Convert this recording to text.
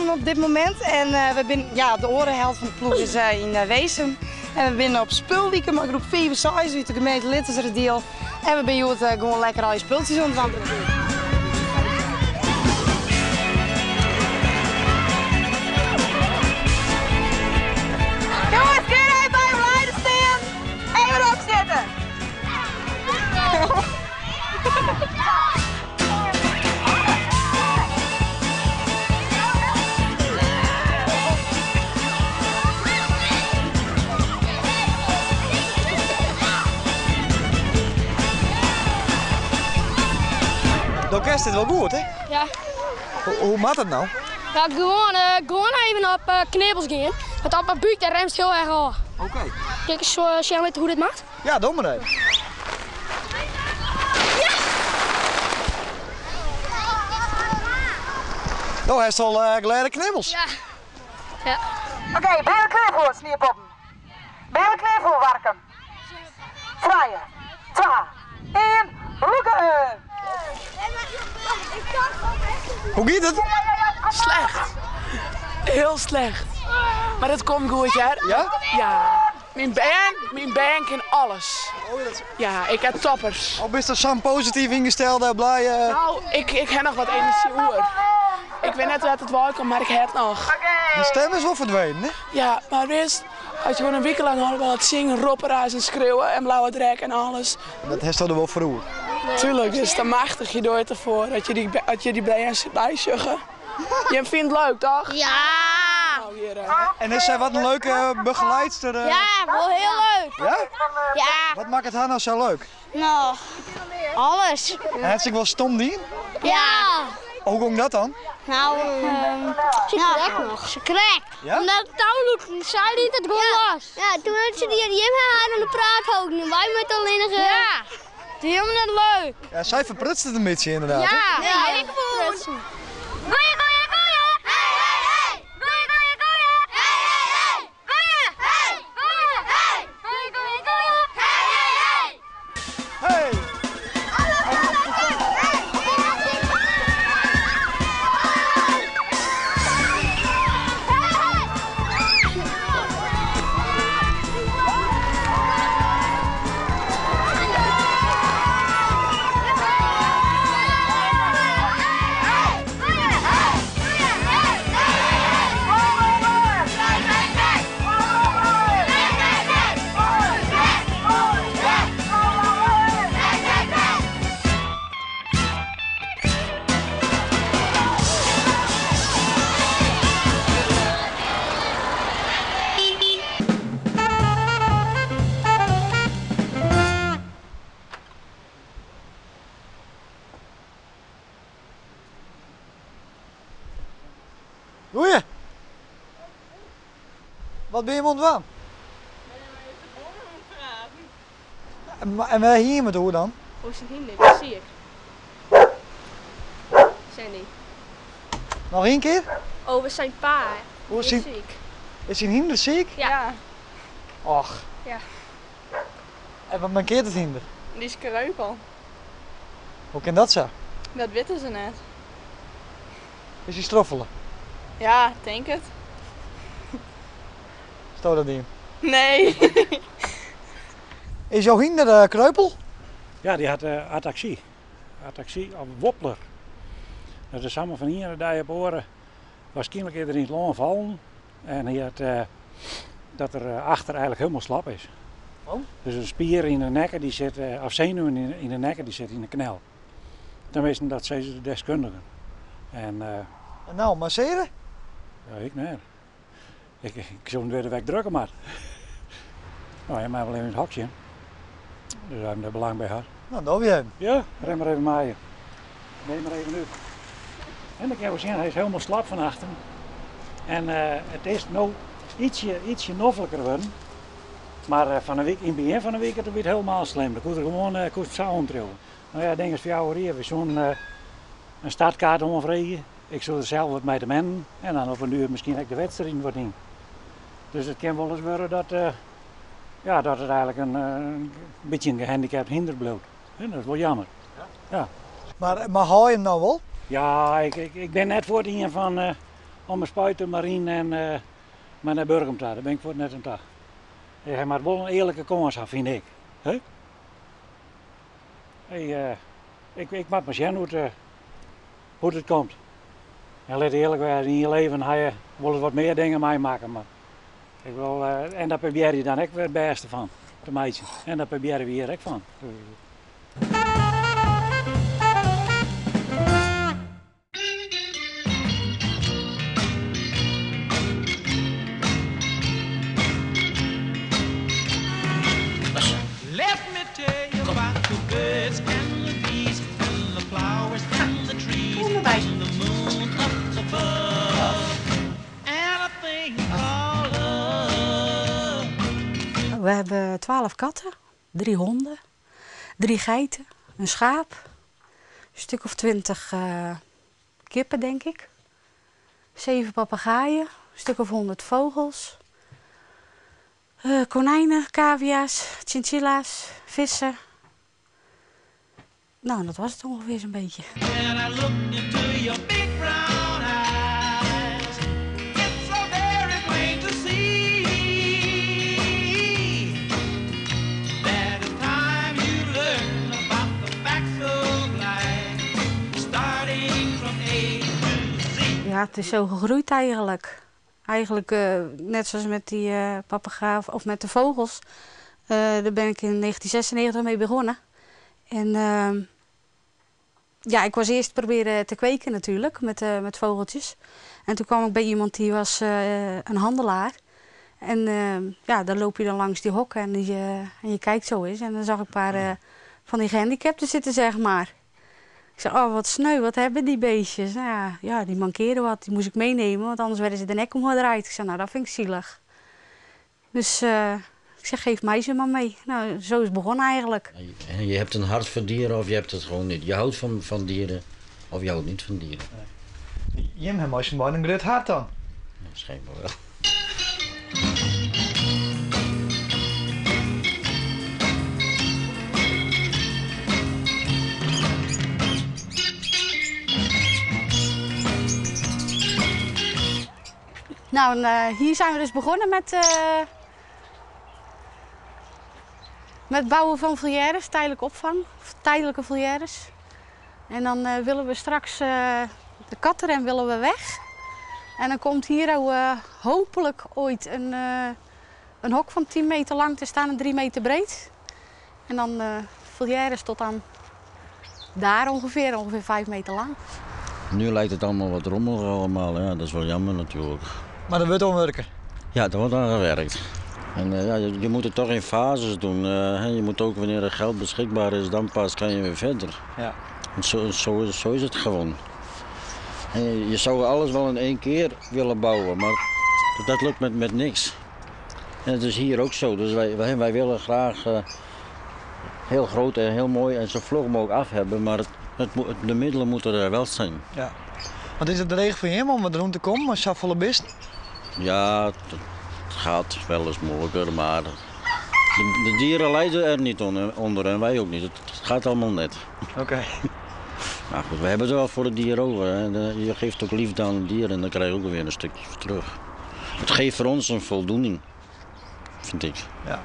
begonnen op dit moment. En we zijn, ja, de orenhelft van de ploeg is in Weesum. En we zijn op Spulwieken, maar groep 4 en 6 uit de gemeente Littersere deel. En we zijn hier gewoon lekker al je spultjes ontwandelen. Jongens, kun je even bij hem leiden staan? Even opzetten. Dan kerst dit wel goed, hè? Ja. Hoe maakt dat nou? Ja, gewoon even op knibbels gaan. Want op mijn buik daar remt heel erg al. Oké. Kijk eens zo met hoe dit maakt. Ja, doe maar even. Nou, hij is al geleide knibbels. Ja. Ja. Oké, ben je klaar voor, sneeuwpoppen? Ben je klaar voor, Warken? 3, 2, 1, roeken! Hoe gaat het? Slecht. Heel slecht. Maar dat komt goed, hè? Ja? Ja. Mijn band kan alles. Oh, dat is... Ja, ik heb toppers. Of is er Sam positief ingesteld, blij? Nou, ik heb nog wat energie hoor. Ik weet net wat het wel komt, maar ik heb het nog. De stem is wel verdwenen, hè? Ja, maar wist, als je gewoon een week lang allemaal het zingen, ropperaars en schreeuwen en blauwe drek en alles. Dat heeft er wel vroeger. Tuurlijk, dus dan machtig je door het ervoor dat je die bijzuggen. Je vindt het leuk, toch? Ja. Nou, hier, En is zij wat een leuke begeleidster? Ja, wel heel leuk. Ja? Ja. Wat maakt het haar nou zo leuk? Nou, alles. En heeft zich wel stom die? Ja. Hoe ging dat dan? Nou, ze krijgt nog. Ze krijgt. Ja? Omdat het touwelijk, zij liet het gewoon los. Ja, toen had ze die haar aan de praat ook. En wij met alleen nog. Ja. Die helemaal net leuk. Ja, zij verprutst het een beetje inderdaad. Hè? Ja, nee, ik voel. Goeie, goeie, goeie! Hey, hey, hey! Goeie, goeie, goeie! Hey, hey, hey! Goeie! Hey! Goeie! Hey! Goeie, goeie, goeie! Hey, hey, hey! Hey! Goeie! Wat ben je aan het doen? En wij hier met hoe dan? Hoe is het hinder? Dat zie ik. Zijn die? Nog één keer? Oh, we zijn pa. Hoe is Die hij? ziek. Is hij hinder ziek? Ja. Och. Ja. En wat mankeert het hinder? Die is kreupel. Hoe kan dat zo? Dat weten ze net. Is hij stroffelen? Ja, denk het. Stoot dat in? Nee. Is jouw hinder kreupel? Ja, die had ataxie. Ataxie of wobbler. Dat is allemaal van hier naar daar op oren. Waarschijnlijk eerder in het long vallen. En hij had dat er achter eigenlijk helemaal slap is. Oh. Dus een spier in de nek, die zit, of zenuwen in de nek, die zit in de knel. Tenminste, dat zeggen de deskundigen. En Nou, masseren? ja, ik nee. Ik zou hem weer de weg drukken, maar. Nou, hij maakt wel even het hokje. Dus hij heeft er belang bij gehad. Nou, dat heb je hem. Ja, ren maar even maaien. Neem maar even uit. En dan kan je zien, hij is helemaal slap van achter. En het is nu ietsje noffelijker worden. Maar van een week, in het begin van de week, het weer helemaal slim. Dan kon er gewoon zo ontrillen. Nou ja, denk eens voor jou hier, zo'n een startkaart omvregen. Ik zou er zelf wat mee te mennen. En dan op een uur misschien ook de wedstrijd wordt in. Dus het kan wel eens worden dat, dat het eigenlijk een beetje een gehandicapt hinder bloot. En dat is wel jammer. Ja. Maar hou je hem nou wel? Ja, ik ben net voor het in om een spuiten, marine en maar naar Burgum te. Daar ben ik voor net een dag. Je maar wel een eerlijke kans aan, vind ik. Huh? Hey, ik maak me zien hoe het komt. En let eerlijk zijn, in je leven ga je wel eens wat meer dingen meemaken. Maar ik wil, en daar probeer je dan ook weer het beste van, de meisjes. En daar proberen we hier ook van. Let me tell you about the birds and the bees and the flowers and the trees and the moon up above and a thing called love. We hebben 12 katten, 3 honden, 3 geiten, een schaap, een stuk of 20 kippen denk ik, 7 papegaaien, een stuk of 100 vogels. Konijnen, cavia's, chinchilla's, vissen. Nou, dat was het ongeveer zo'n beetje. When I look into your big brown eyes, it's so very plain to see that it's time you learn about the facts of life, starting from A to Z. Ja, het is zo gegroeid eigenlijk. Eigenlijk net zoals met die papegaai of met de vogels. Daar ben ik in 1996 mee begonnen. En ja, ik was eerst proberen te kweken natuurlijk met vogeltjes. En toen kwam ik bij iemand die was een handelaar. En ja, dan loop je dan langs die hokken en je kijkt zo eens. En dan zag ik een paar van die gehandicapten zitten, zeg maar. Ik zei, oh wat sneu, wat hebben die beestjes? Nou ja, die mankeren wat, die moest ik meenemen, want anders werden ze de nek omgedraaid. Ik zei, nou dat vind ik zielig. Dus ik zeg, geef mij ze maar mee. Nou, zo is het begonnen eigenlijk. En je hebt een hart voor dieren of je hebt het gewoon niet. Je houdt van dieren of je houdt niet van dieren. Jim heeft als je maar een groot hart dan. Ja, schijnbaar wel. Nou, hier zijn we dus begonnen met het bouwen van volières, tijdelijke opvang, of tijdelijke volières. En dan willen we straks de kattenrem willen we weg. En dan komt hier hopelijk ooit een hok van 10 meter lang te staan en 3 meter breed. En dan volières tot aan daar ongeveer 5 meter lang. Nu lijkt het allemaal wat rommelig allemaal, ja, dat is wel jammer natuurlijk. Maar dat wordt omwerken. Ja, daar wordt aan gewerkt. En ja, je moet het toch in fases doen. Je moet ook wanneer er geld beschikbaar is, dan pas kan je weer verder. Ja. Want zo is het gewoon. En je zou alles wel in één keer willen bouwen, maar dat lukt met niks. En het is hier ook zo, dus wij willen graag heel groot en heel mooi en zo vlug mogelijk af hebben, maar de middelen moeten er wel zijn. Ja. Want is het de regel voor hem om wat doen te komen als je volle bist? Ja, het gaat wel eens moeilijker, maar de dieren lijden er niet onder en wij ook niet. Het gaat allemaal net. Oké. Maar goed, we hebben het wel voor het dier over. Hè. Je geeft ook liefde aan het dier en dan krijg je ook weer een stukje terug. Het geeft voor ons een voldoening, vind ik. Ja.